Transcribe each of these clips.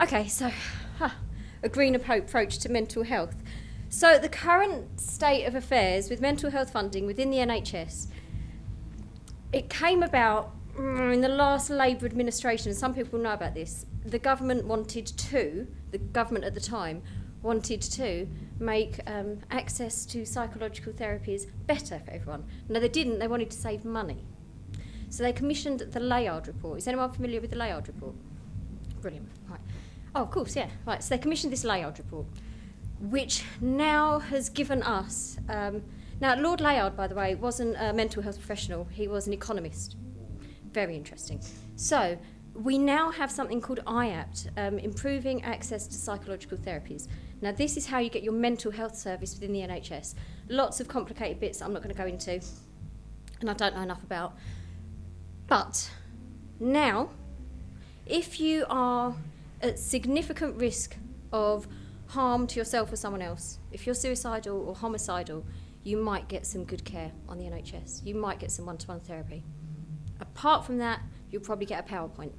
Okay, so a green approach to mental health. So the current state of affairs with mental health funding within the NHS, it came about in the last Labour administration, and some people know about this. The government at the time wanted to make access to psychological therapies better for everyone. No, they didn't. They wanted to save money. So they commissioned the Layard report. Is anyone familiar with the Layard report? Brilliant. Right. Oh, of course, yeah. Right. So they commissioned this Layard report, which now has given us... now, Lord Layard, by the way, wasn't a mental health professional. He was an economist. Very interesting. So we now have something called IAPT, Improving Access to Psychological Therapies. Now, this is how you get your mental health service within the NHS. Lots of complicated bits that I'm not going to go into, and I don't know enough about. But now, if you are at significant risk of harm to yourself or someone else, if you're suicidal or homicidal, you might get some good care on the NHS. You might get some one-to-one therapy. Apart from that, you'll probably get a PowerPoint,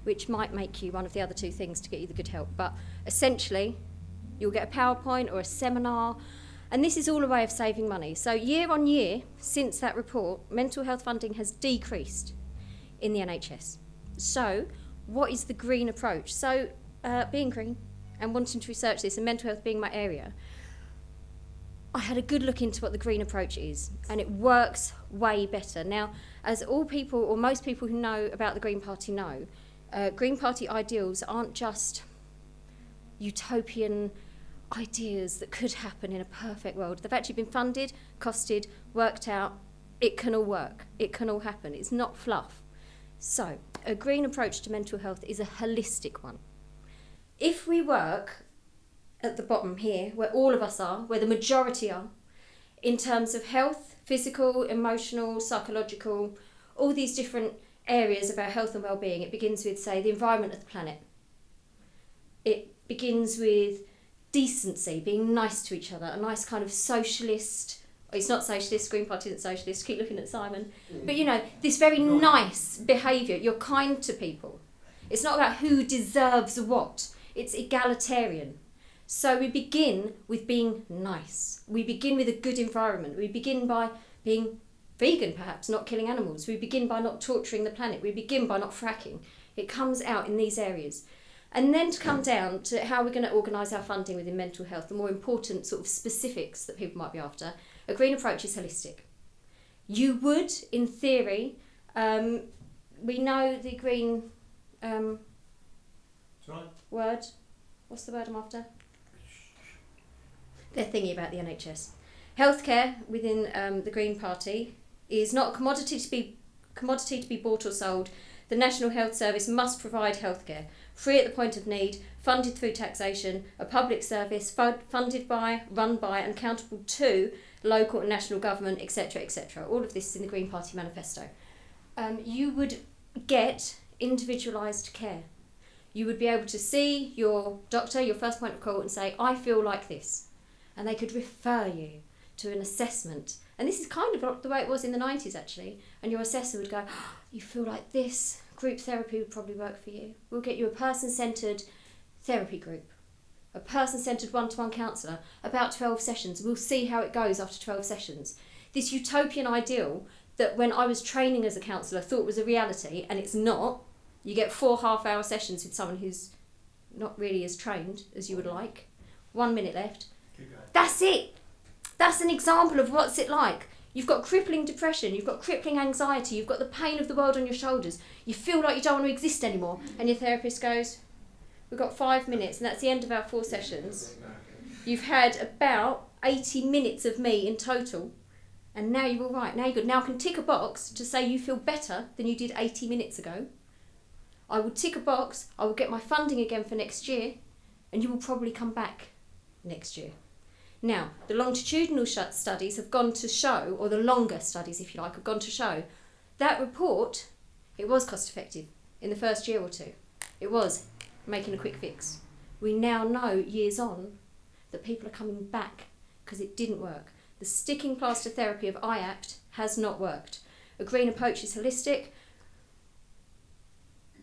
which might make you one of the other two things to get you the good help. But essentially, you'll get a PowerPoint or a seminar, and this is all a way of saving money. So year on year, since that report, mental health funding has decreased in the NHS. So what is the green approach? So being green and wanting to research this, and mental health being my area, I had a good look into what the green approach is, and it works way better. Now, as all people, or most people who know about the Green Party know, Green Party ideals aren't just utopian ideas that could happen in a perfect world. They've actually been funded, costed, worked out. It can all work. It can all happen. It's not fluff. So, a green approach to mental health is a holistic one. If we work at the bottom here, where all of us are, where the majority are, in terms of health, physical, emotional, psychological, all these different areas of our health and well-being, it begins with, say, the environment of the planet. It begins with decency, being nice to each other, a nice kind of socialist... It's not socialist, Green Party isn't socialist, keep looking at Simon. But, you know, this very nice behaviour, you're kind to people. It's not about who deserves what, it's egalitarian. So we begin with being nice. We begin with a good environment. We begin by being vegan, perhaps, not killing animals. We begin by not torturing the planet. We begin by not fracking. It comes out in these areas. And then to come down to how we're going to organise our funding within mental health, the more important sort of specifics that people might be after, a green approach is holistic. You would, in theory, we know the green word. What's the word I'm after? They're thingy about the NHS. Healthcare within the Green Party is not a commodity to be bought or sold. The National Health Service must provide healthcare, free at the point of need, funded through taxation, a public service, funded by, run by and accountable to local and national government, etc., etc. All of this is in the Green Party manifesto. You would get individualised care. You would be able to see your doctor, your first point of call, and say, I feel like this. And they could refer you to an assessment. And this is kind of the way it was in the 90s, actually. And your assessor would go, oh, you feel like this. Group therapy would probably work for you. We'll get you a person-centred therapy group, a person-centred one-to-one counsellor, about 12 sessions. We'll see how it goes after 12 sessions. This utopian ideal that when I was training as a counsellor thought was a reality, and it's not. You get 4 half-hour sessions with someone who's not really as trained as you would like. 1 minute left. That's it. That's an example of what's it like. You've got crippling depression, you've got crippling anxiety, you've got the pain of the world on your shoulders. You feel like you don't want to exist anymore. And your therapist goes, we've got 5 minutes, and that's the end of our 4 sessions. You've had about 80 minutes of me in total, and now you're all right. Now you're good. Now I can tick a box to say you feel better than you did 80 minutes ago. I will tick a box, I will get my funding again for next year, and you will probably come back next year. Now, the longitudinal studies have gone to show, or the longer studies, if you like, have gone to show that report, it was cost effective in the first year or two. It was making a quick fix. We now know, years on, that people are coming back because it didn't work. The sticking plaster therapy of IAPT has not worked. A green approach is holistic.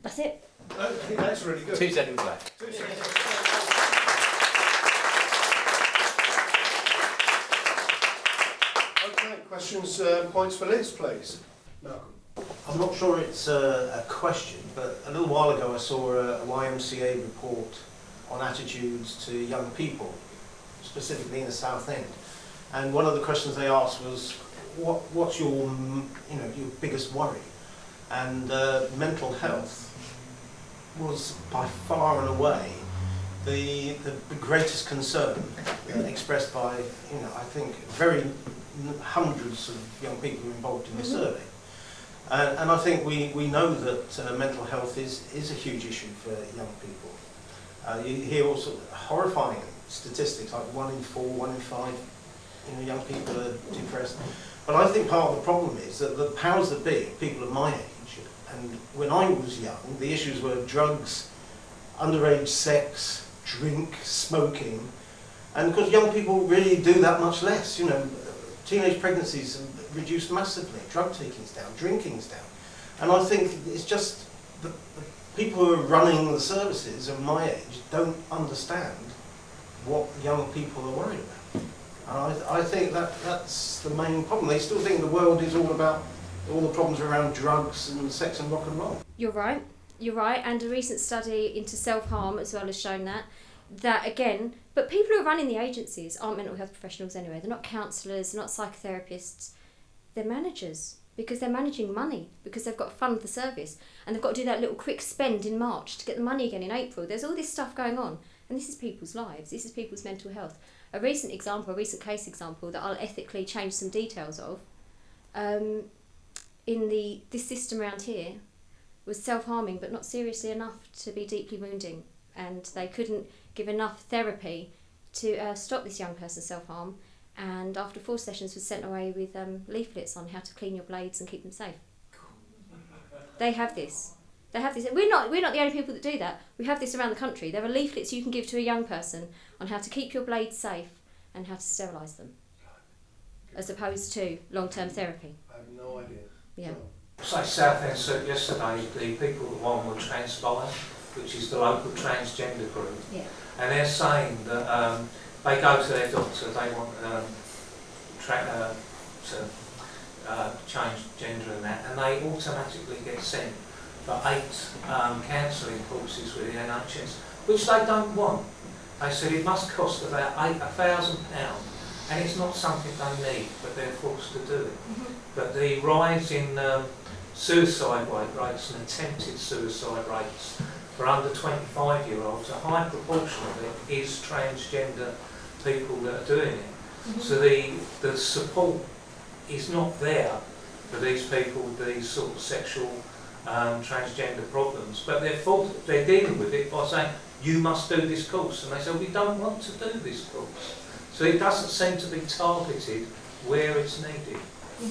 That's it. I think that's really good. 2 seconds left. 2 seconds. Okay, questions, points for Liz, please. Malcolm. I'm not sure it's a question, but a little while ago I saw a YMCA report on attitudes to young people, specifically in the South End. And one of the questions they asked was, what's your, your biggest worry? And mental health was by far and away the greatest concern expressed by, I think, hundreds of young people involved in the survey. And I think we know that mental health is a huge issue for young people. You hear also horrifying statistics, like 1 in 4, 1 in 5, young people are depressed. But I think part of the problem is that the powers that be, people of my age, and when I was young, the issues were drugs, underage sex, drink, smoking, and because young people really do that much less, teenage pregnancies are reduced massively, drug taking's down, drinking's down. And I think it's just the people who are running the services of my age don't understand what young people are worried about. And I think that's the main problem. They still think the world is all about all the problems around drugs and sex and rock and roll. You're right, and a recent study into self-harm as well has shown that again, but people who are running the agencies aren't mental health professionals anyway. They're not counsellors, they're not psychotherapists, they're managers, because they're managing money, because they've got to fund the service, and they've got to do that little quick spend in March to get the money again in April. There's all this stuff going on, and this is people's lives, this is people's mental health. A recent case example that I'll ethically change some details of, in this system around here, was self-harming but not seriously enough to be deeply wounding, and they couldn't give enough therapy to stop this young person's self-harm, and after 4 sessions was sent away with leaflets on how to clean your blades and keep them safe. They have this. We're not the only people that do that. We have this around the country. There are leaflets you can give to a young person on how to keep your blades safe and how to sterilise them, as opposed to long-term therapy. I have no idea. Yeah. Say Southend said yesterday, the people that won were Transpire, which is the local transgender group. Yeah. And they're saying that they go to their doctor, they want to change gender and that, and they automatically get sent for 8 counselling courses with the NHS, which they don't want. They said it must cost about £1,000, and it's not something they need, but they're forced to do it. Mm-hmm. But the rise in suicide rates and attempted suicide rates for under 25-year-olds, a high proportion of it is transgender people that are doing it. Mm-hmm. So the support is not there for these people with these sort of sexual transgender problems, but they're dealing with it by saying, you must do this course, and they say, we don't want to do this course. So it doesn't seem to be targeted where it's needed.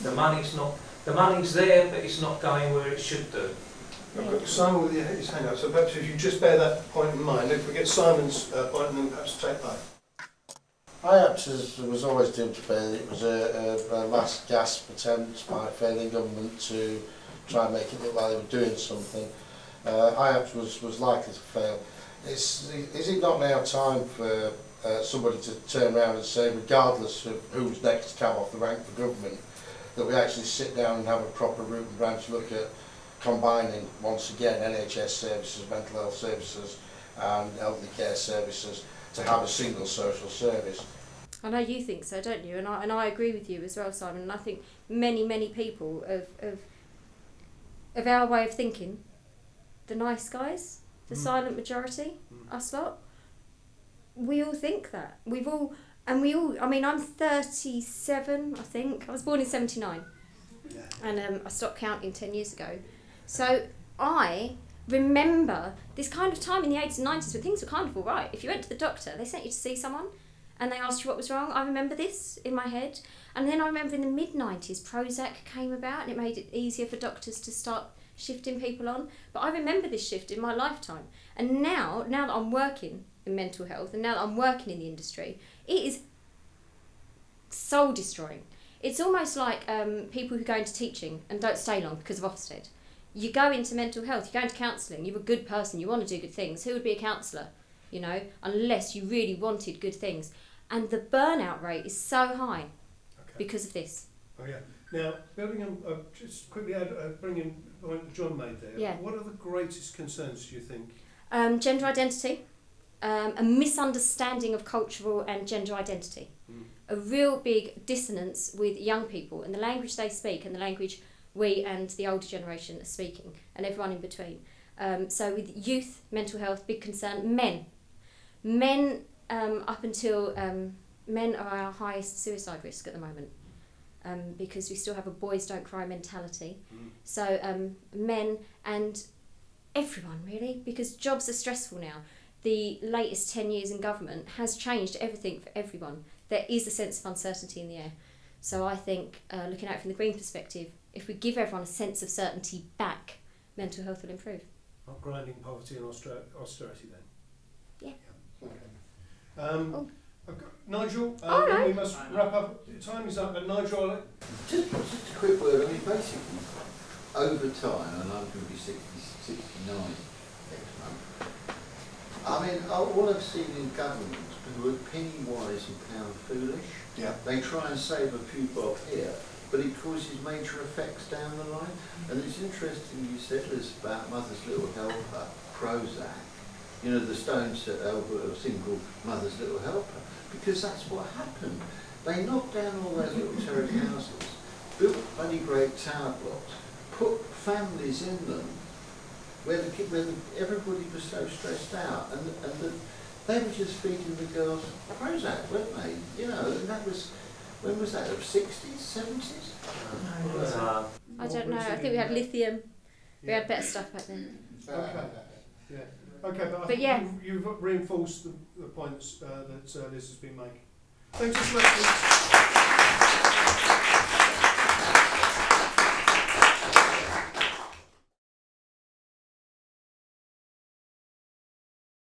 The money's there, but it's not going where it should do. I've got Simon with his hand up, so perhaps if you just bear that point in mind, if we get Simon's point and then perhaps take that. IAPS was always doomed to fail. It was a last gasp attempt by a failing government to try and make it look like they were doing something. IAPS was likely to fail. Is it not now time for somebody to turn around and say, regardless of who's next to come off the rank for government, that we actually sit down and have a proper root and branch look at combining, once again, NHS services, mental health services and elderly care services to have a single social service? I know you think so, don't you? And I agree with you as well, Simon. And I think many people of our way of thinking, the nice guys, the silent majority, us lot, we all think that. I mean, I'm 37, I think. I was born in 79. Yeah. And I stopped counting 10 years ago. So I remember this kind of time in the 80s and 90s where things were kind of all right. If you went to the doctor, they sent you to see someone and they asked you what was wrong. I remember this in my head. And then I remember in the mid-90s, Prozac came about and it made it easier for doctors to start shifting people on. But I remember this shift in my lifetime. And now that I'm working in mental health and now that I'm working in the industry, it is soul destroying. It's almost like people who go into teaching and don't stay long because of Ofsted. You go into mental health, you go into counselling, you're a good person, you want to do good things. Who would be a counsellor? You know, unless you really wanted good things. And the burnout rate is so high because of this. Oh yeah. Now, building on, just quickly bringing the point that John made there. Yeah. What are the greatest concerns, do you think? Gender identity, a misunderstanding of cultural and gender identity. A real big dissonance with young people and the language they speak and the language we and the older generation are speaking, and everyone in between. So with youth, mental health, big concern. Men up until men are our highest suicide risk at the moment, because we still have a boys don't cry mentality. So men and everyone really, because jobs are stressful now. The latest 10 years in government has changed everything for everyone. There is a sense of uncertainty in the air. So I think, looking at it from the Green perspective, if we give everyone a sense of certainty back, mental health will improve. Not grinding poverty and austerity then? Yeah. Okay. Nigel, no. we must wrap up. Time is up, but Nigel, Just a quick word. I mean, basically, over time, and I'm going to be 69 next month. I mean, all I've seen in governments who are penny wise and pound foolish. Yeah. They try and save a few bob here, but it causes major effects down the line. And it's interesting you said, Liz, about Mother's Little Helper, Prozac. You know, the Stones thing called Mother's Little Helper, because that's what happened. They knocked down all those little terrace houses, built bloody great tower blocks, put families in them where everybody was so stressed out, and they were just feeding the girls Prozac, weren't they? You know, and that was, when was that, the 60s, 70s? I don't know, I think we had lithium, we had better stuff back then. Okay. Yeah. Okay, but I But think yeah. you've reinforced the points that Liz has been making. Thanks so much.